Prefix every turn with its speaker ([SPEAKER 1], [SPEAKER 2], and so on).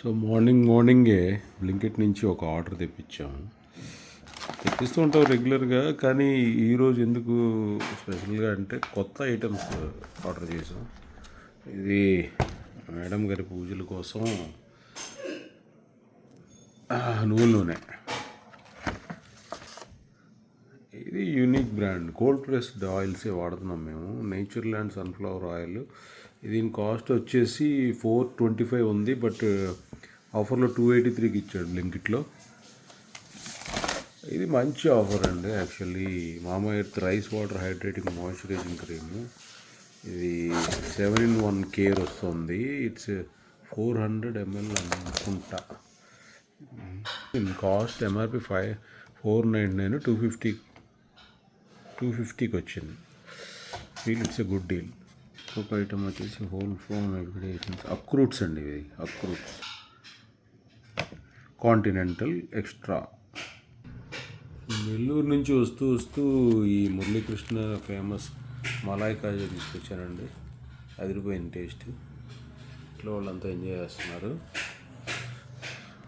[SPEAKER 1] So మార్నింగే Blinkit నుంచి ఒక ఆర్డర్ తెప్పించాము. తెప్పిస్తూ ఉంటాం రెగ్యులర్గా, కానీ ఈరోజు ఎందుకు స్పెషల్గా అంటే కొత్త ఐటమ్స్ ఆర్డర్ చేసాం. ఇది మేడం గారి పూజల కోసం నువ్వుల నూనె. ఇది యూనిక్ బ్రాండ్, కోల్డ్ ప్రెస్డ్ ఆయిల్సే వాడుతున్నాం మేము. Nature land sunflower oil. దీని కాస్ట్ వచ్చేసి 425 ఉంది, బట్ ఆఫర్లో 283కి ఇచ్చాడు బ్లింకిట్లో. ఇది మంచి ఆఫర్ అండి. యాక్చువల్లీ మామా earth rice water hydrating moisturising cream. ఇది 7-in-1 కేర్ వస్తుంది. ఇట్స్ 400 ml అనుకుంటా. కాస్ట్ ఎంఆర్పి 499, 250కి వచ్చింది. Feel it's a good deal. ఒక ఐటమ్ వచ్చేసి హోల్ ఫోమ్ ఎగ్రేషన్స్ అక్రూట్స్ అండి. ఇవి అక్రూట్స్ కాంటినెంటల్ ఎక్స్ట్రా. నెల్లూరు నుంచి వస్తూ ఈ మురళీకృష్ణ ఫేమస్ మలాయ్ కాజా తీసుకొచ్చానండి. అదిరిపోయింది టేస్ట్. ఇంట్లో వాళ్ళంతా ఎంజాయ్ చేస్తున్నారు.